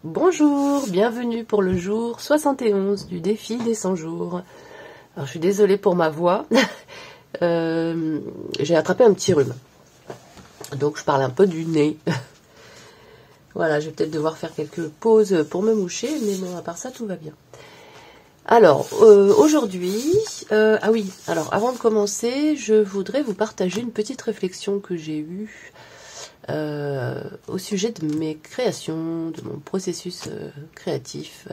Bonjour, bienvenue pour le jour 71 du défi des 100 jours. Alors je suis désolée pour ma voix, j'ai attrapé un petit rhume, donc je parle un peu du nez. Voilà, je vais peut-être devoir faire quelques pauses pour me moucher, mais bon, à part ça, tout va bien. Alors, aujourd'hui, ah oui, alors avant de commencer, je voudrais vous partager une petite réflexion que j'ai eue au sujet de mes créations, de mon processus créatif.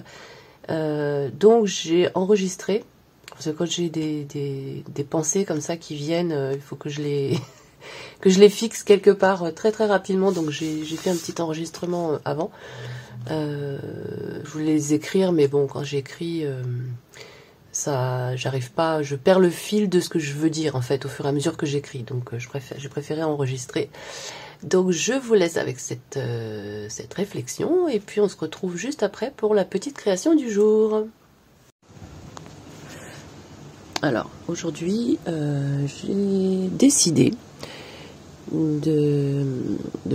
Donc j'ai enregistré, parce que quand j'ai des pensées comme ça qui viennent, il faut que je les que je les fixe quelque part très très rapidement. Donc j'ai fait un petit enregistrement avant. Je voulais les écrire, mais bon, quand j'écris, ça, j'arrive pas, je perds le fil de ce que je veux dire en fait au fur et à mesure que j'écris. Donc j'ai préféré enregistrer. Donc je vous laisse avec cette réflexion et puis on se retrouve juste après pour la petite création du jour. Alors aujourd'hui j'ai décidé de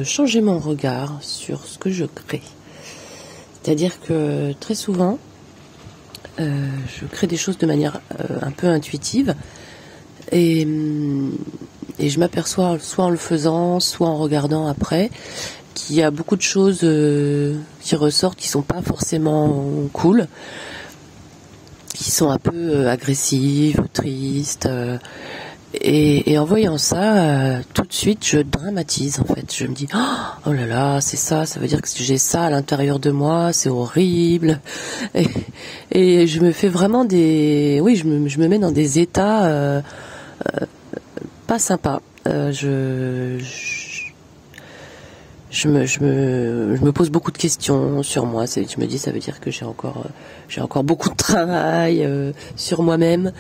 changer mon regard sur ce que je crée. C'est-à-dire que très souvent je crée des choses de manière un peu intuitive et je m'aperçois, soit en le faisant, soit en regardant après, qu'il y a beaucoup de choses qui ressortent, qui sont pas forcément cool, qui sont un peu agressives, tristes. Et en voyant ça, tout de suite, je dramatise en fait. Je me dis, oh là là, c'est ça, ça veut dire que j'ai ça à l'intérieur de moi, c'est horrible. Et je me fais vraiment oui, je me mets dans des états pas sympa. Je me pose beaucoup de questions sur moi. Je me dis, ça veut dire que j'ai encore beaucoup de travail sur moi-même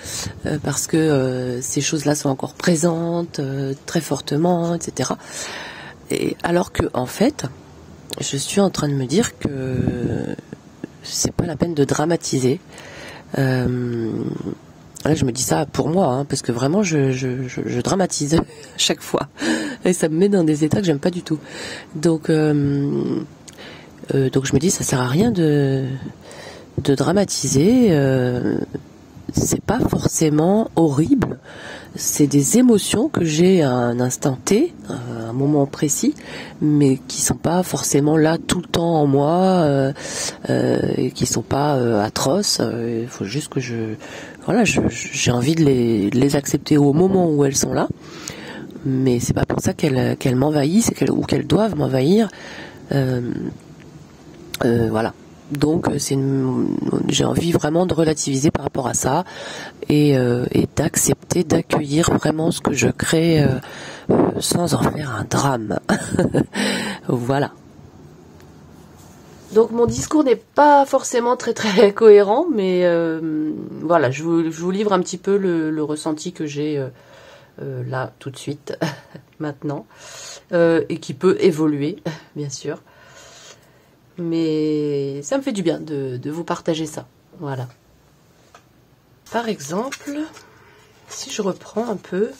parce que ces choses-là sont encore présentes très fortement, etc. Et alors que en fait, je suis en train de me dire que c'est pas la peine de dramatiser. Là, je me dis ça pour moi, hein, parce que vraiment, je dramatise chaque fois. Et ça me met dans des états que j'aime pas du tout. Donc je me dis, ça sert à rien de dramatiser. C'est pas forcément horrible. C'est des émotions que j'ai à un instant T, à un moment précis, mais qui sont pas forcément là tout le temps en moi, et qui sont pas atroces. Il faut juste que j'ai envie de les accepter au moment où elles sont là, mais c'est pas pour ça qu'elles m'envahissent ou qu'elles doivent m'envahir. Voilà. Donc j'ai envie vraiment de relativiser par rapport à ça et d'accepter, d'accueillir vraiment ce que je crée sans en faire un drame. Voilà. Donc mon discours n'est pas forcément très très cohérent, mais voilà, je vous livre un petit peu le ressenti que j'ai là tout de suite, maintenant, et qui peut évoluer, bien sûr. Mais ça me fait du bien de vous partager ça. Voilà. Par exemple, si je reprends un peu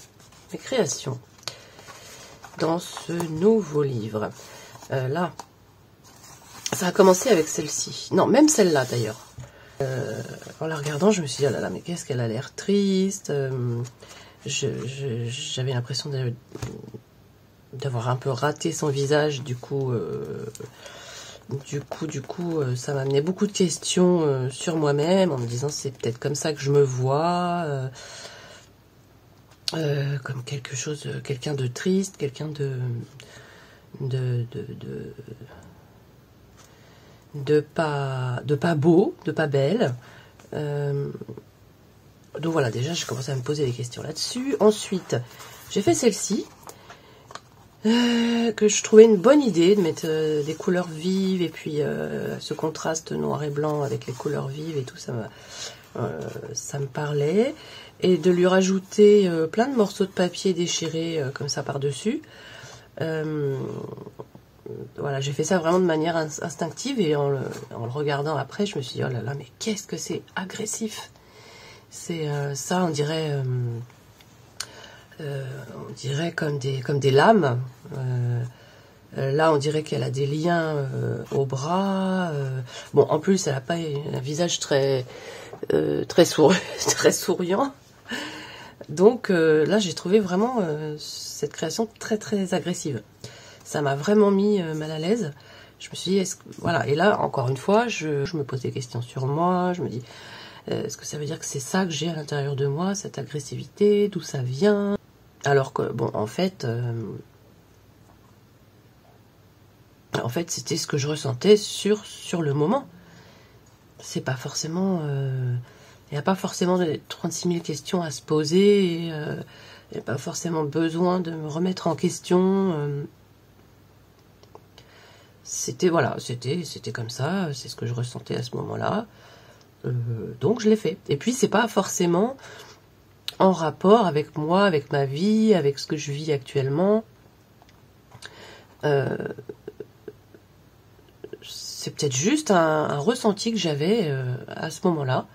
mes créations dans ce nouveau livre. Là, ça a commencé avec celle-ci. Non, même celle-là d'ailleurs. En la regardant, je me suis dit, oh là là, mais qu'est-ce qu'elle a l'air triste. J'avais l'impression d'avoir un peu raté son visage, du coup, ça m'a amené beaucoup de questions sur moi-même, en me disant c'est peut-être comme ça que je me vois, comme quelqu'un de triste, quelqu'un de pas beau, de pas belle. Donc voilà, déjà j'ai commencé à me poser des questions là-dessus. Ensuite, j'ai fait celle-ci. Que je trouvais une bonne idée de mettre des couleurs vives et puis ce contraste noir et blanc avec les couleurs vives et tout, ça me parlait, et de lui rajouter plein de morceaux de papier déchirés comme ça par-dessus. Voilà, j'ai fait ça vraiment de manière instinctive, et en le regardant après, je me suis dit, oh là là, mais qu'est-ce que c'est agressif. C'est ça, on dirait on dirait comme des lames. Là, on dirait qu'elle a des liens au bras. Bon, en plus, elle n'a pas un visage très souriant. Donc là, j'ai trouvé vraiment cette création très très agressive. Ça m'a vraiment mis mal à l'aise. Je me suis dit, voilà. Et là, encore une fois, je me pose des questions sur moi. Je me dis, est-ce que ça veut dire que c'est ça que j'ai à l'intérieur de moi, cette agressivité, d'où ça vient? Alors que, bon, en fait, c'était ce que je ressentais sur le moment. C'est pas forcément... il n'y a pas forcément 36 000 questions à se poser. Il n'y a pas forcément besoin de me remettre en question. C'était comme ça. C'est ce que je ressentais à ce moment-là. Donc je l'ai fait. Et puis c'est pas forcément en rapport avec moi, avec ma vie, avec ce que je vis actuellement. C'est peut-être juste un ressenti que j'avais à ce moment-là.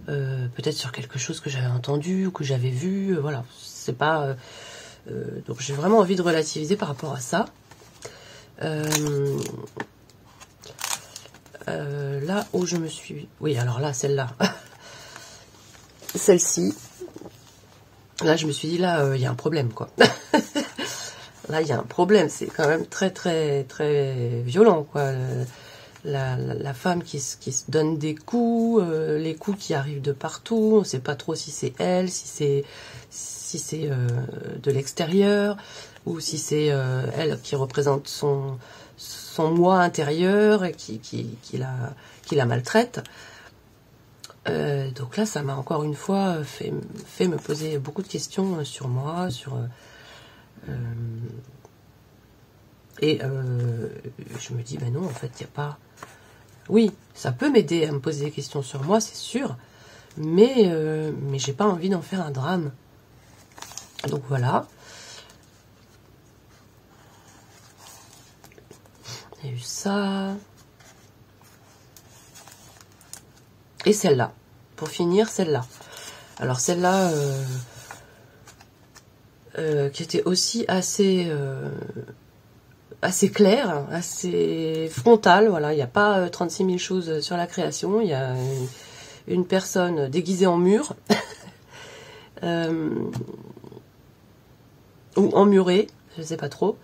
Peut-être sur quelque chose que j'avais entendu ou que j'avais vu. Voilà, c'est pas... donc j'ai vraiment envie de relativiser par rapport à ça. Là où je me suis... Oui, alors là, celle-là. Celle-ci. Là, je me suis dit, là, il y a un problème, quoi. Là, il y a un problème. C'est quand même très, très, très violent, quoi. La femme qui se donne des coups, les coups qui arrivent de partout. On ne sait pas trop si c'est elle, si c'est de l'extérieur, ou si c'est elle qui représente son moi intérieur et qui la maltraite. Donc là, ça m'a encore une fois fait me poser beaucoup de questions sur moi, et je me dis, ben non, en fait, il n'y a pas... Oui, ça peut m'aider à me poser des questions sur moi, c'est sûr, mais j'ai pas envie d'en faire un drame. Donc voilà. Il y a eu ça. Et celle-là. Pour finir, celle-là. Alors celle-là, qui était aussi assez claire, assez frontale. Voilà, il n'y a pas 36 000 choses sur la création. Il y a une personne déguisée en mur. Ou emmurée, je ne sais pas trop.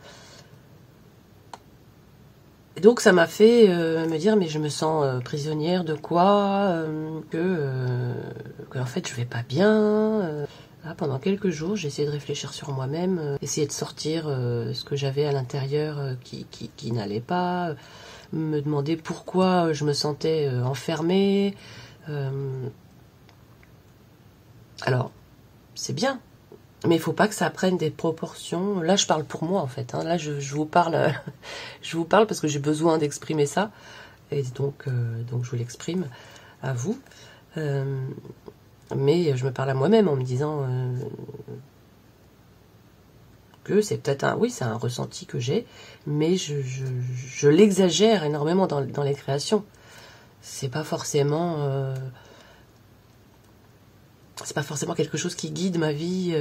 Et donc ça m'a fait me dire, mais je me sens prisonnière de quoi, que en fait je vais pas bien. Là, pendant quelques jours, j'ai essayé de réfléchir sur moi-même, essayer de sortir ce que j'avais à l'intérieur qui n'allait pas, me demander pourquoi je me sentais enfermée. Alors, c'est bien. Mais il faut pas que ça prenne des proportions. Là, je parle pour moi, en fait. Hein. Là, je vous parle, je vous parle parce que j'ai besoin d'exprimer ça. Et donc je vous l'exprime à vous. Mais je me parle à moi-même en me disant que c'est peut-être c'est un ressenti que j'ai, mais je l'exagère énormément dans les créations. C'est pas forcément... c'est pas forcément quelque chose qui guide ma vie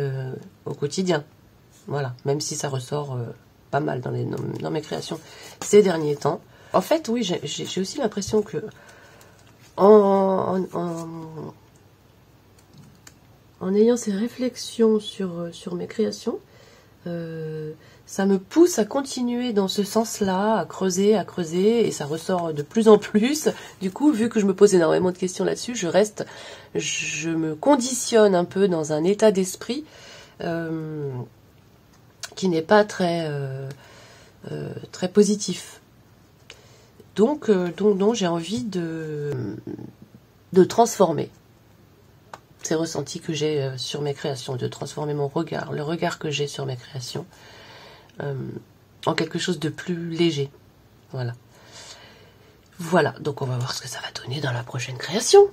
au quotidien. Voilà, même si ça ressort pas mal dans mes créations ces derniers temps. En fait, oui, j'ai aussi l'impression que en ayant ces réflexions sur mes créations, ça me pousse à continuer dans ce sens-là, à creuser, et ça ressort de plus en plus. Du coup, vu que je me pose énormément de questions là-dessus, je me conditionne un peu dans un état d'esprit qui n'est pas très positif. Donc j'ai envie de transformer ces ressentis que j'ai sur mes créations, de transformer mon regard, le regard que j'ai sur mes créations, en quelque chose de plus léger. Voilà. Voilà, donc on va voir ce que ça va donner dans la prochaine création.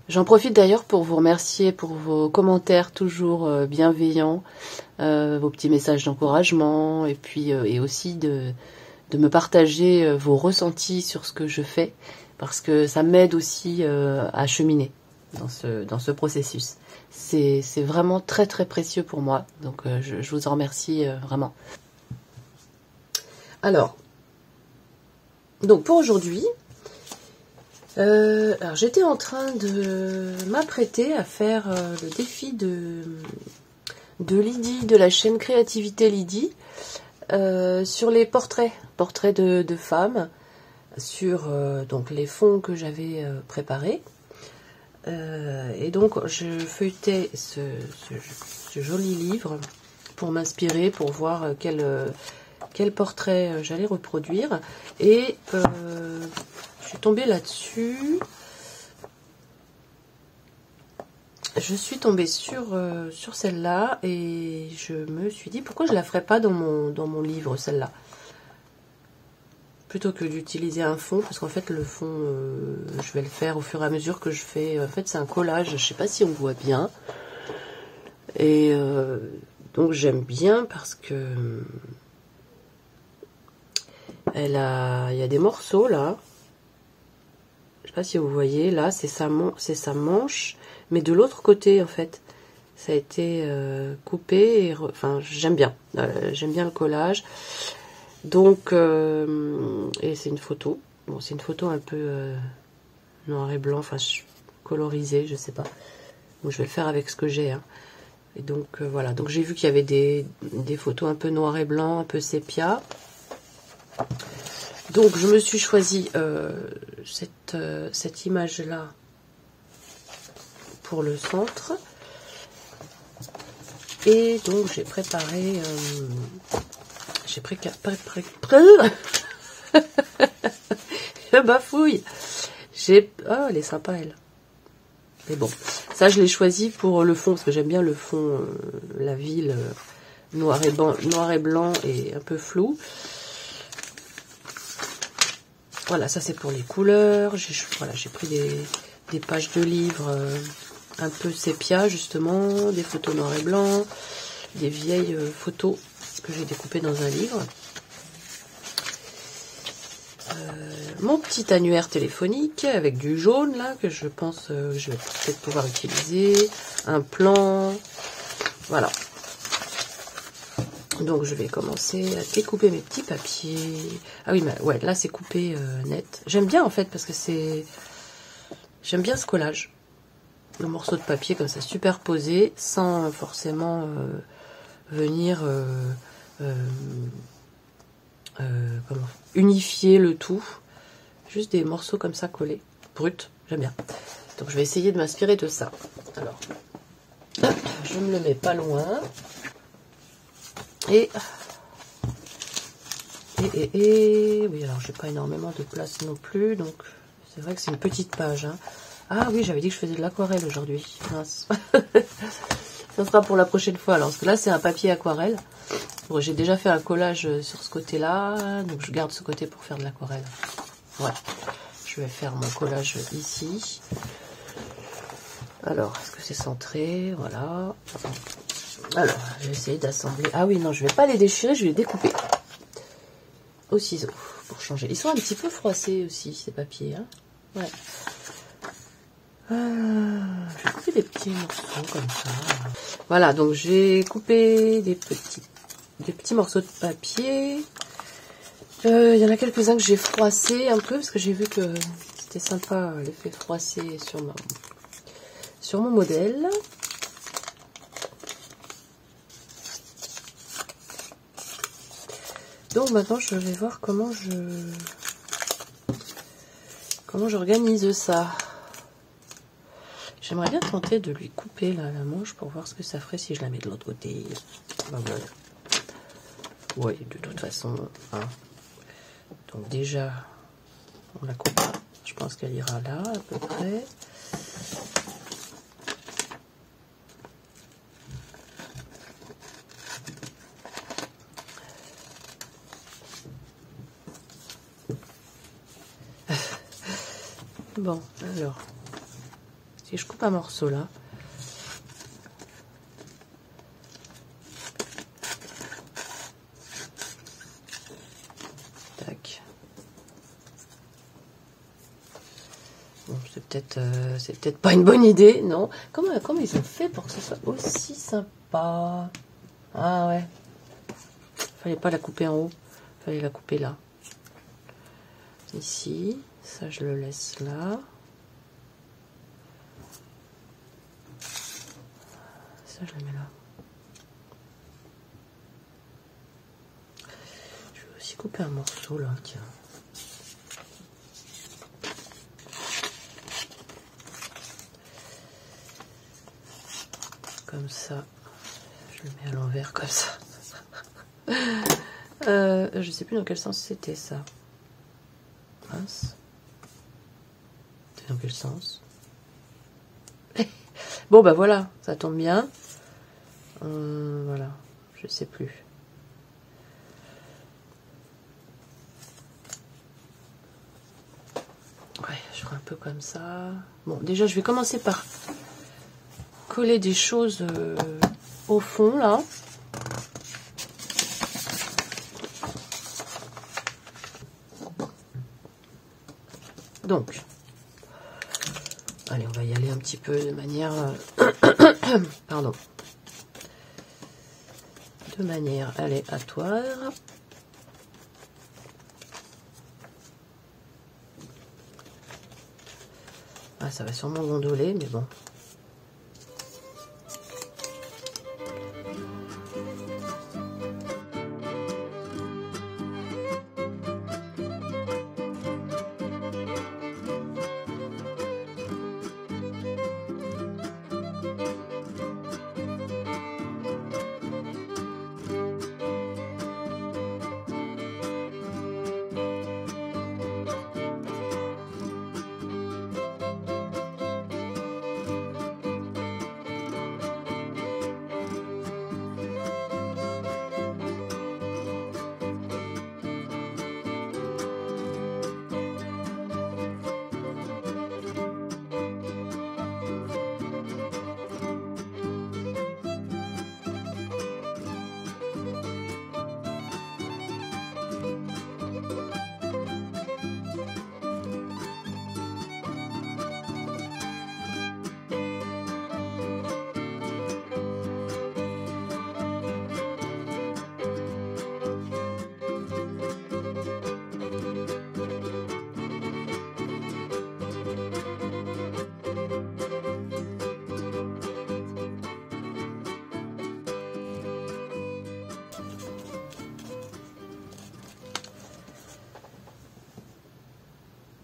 J'en profite d'ailleurs pour vous remercier pour vos commentaires toujours bienveillants, vos petits messages d'encouragement, et puis et aussi de me partager vos ressentis sur ce que je fais, parce que ça m'aide aussi à cheminer dans ce processus. c'est vraiment très très précieux pour moi. Donc je vous en remercie vraiment. Alors, donc pour aujourd'hui, alors j'étais en train de m'apprêter à faire le défi de Lydie, de la chaîne Créativité Lydie, sur les portraits de femmes, sur donc les fonds que j'avais préparés. Et donc je feuilletais ce joli livre pour m'inspirer, pour voir quel portrait j'allais reproduire. Et je suis tombée là-dessus. Je suis tombée sur celle-là et je me suis dit pourquoi je la ferais pas dans mon livre, celle-là. Plutôt que d'utiliser un fond, parce qu'en fait le fond, je vais le faire au fur et à mesure que je fais. En fait c'est un collage, je sais pas si on voit bien. Et donc j'aime bien parce que il y a des morceaux là. Je sais pas si vous voyez, là c'est sa manche, mais de l'autre côté en fait. Ça a été coupé, enfin j'aime bien le collage. Donc, et c'est une photo. Bon, c'est une photo un peu noir et blanc, enfin colorisée, je sais pas. Donc, je vais le faire avec ce que j'ai. Hein. Et donc, voilà. Donc, j'ai vu qu'il y avait des photos un peu noir et blanc, un peu sépia. Donc, je me suis choisi cette image-là pour le centre. Et donc, j'ai préparé... J'ai je bafouille. Oh, elle est sympa, elle. Mais bon, ça, je l'ai choisi pour le fond, parce que j'aime bien le fond, la ville, noir et blanc et un peu flou. Voilà, ça, c'est pour les couleurs. J'ai pris des pages de livres un peu sépia, justement, des photos noir et blanc, des vieilles photos que j'ai découpé dans un livre. Mon petit annuaire téléphonique avec du jaune là que je pense que je vais peut-être pouvoir utiliser. Un plan. Voilà. Donc je vais commencer à découper mes petits papiers. Ah oui, mais ouais, là c'est coupé net. J'aime bien en fait parce que j'aime bien ce collage. Le morceau de papier comme ça superposé sans forcément venir unifier le tout, juste des morceaux comme ça collés, brut, j'aime bien. Donc je vais essayer de m'inspirer de ça. Alors, je me le mets pas loin. Et oui, alors j'ai pas énormément de place non plus, donc c'est vrai que c'est une petite page. Hein. Ah oui, j'avais dit que je faisais de l'aquarelle aujourd'hui. Mince. Ça sera pour la prochaine fois. Alors, parce que là, c'est un papier aquarelle. Bon, j'ai déjà fait un collage sur ce côté-là, donc je garde ce côté pour faire de l'aquarelle. Voilà. Je vais faire mon collage ici. Alors, est-ce que c'est centré? Voilà. Alors, je vais essayer d'assembler. Ah oui, non, je vais pas les déchirer, je vais les découper. Au ciseau, pour changer. Ils sont un petit peu froissés aussi, ces papiers. Hein, ouais. Je vais couper des petits morceaux comme ça. Voilà, donc j'ai coupé des petits morceaux de papier. Il y en a quelques-uns que j'ai froissés un peu, parce que j'ai vu que c'était sympa l'effet froissé sur mon modèle. Donc maintenant je vais voir comment j'organise ça. J'aimerais bien tenter de lui couper là, la manche pour voir ce que ça ferait si je la mets de l'autre côté. Ben voilà. Oui, de toute façon. Hein. Donc déjà, on la coupe. Je pense qu'elle ira là à peu près. Bon, alors, si je coupe un morceau là, tac. Bon, c'est peut-être pas une bonne idée, non? Comment ils ont fait pour que ce soit aussi sympa? Ah ouais. Fallait pas la couper en haut. Fallait la couper là. Ici. Ça, je le laisse là. Ça, je le mets là. Je vais aussi couper un morceau là, tiens. Comme ça. Je le mets à l'envers comme ça. Je sais plus dans quel sens c'était ça. Mince. C'est dans quel sens? Bon bah voilà, ça tombe bien. Voilà, je sais plus. Ouais, je ferai un peu comme ça. Bon, déjà je vais commencer par coller des choses au fond là. Donc, allez, on va y aller un petit peu de manière... pardon. De manière aléatoire. Ah, ça va sûrement gondoler, mais bon.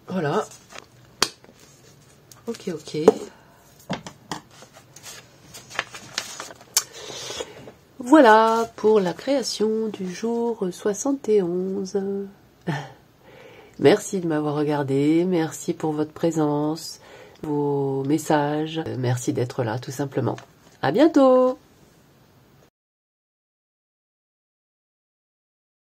Voilà. Ok, ok. Voilà pour la création du jour 71. Merci de m'avoir regardé, merci pour votre présence, vos messages, merci d'être là tout simplement. À bientôt!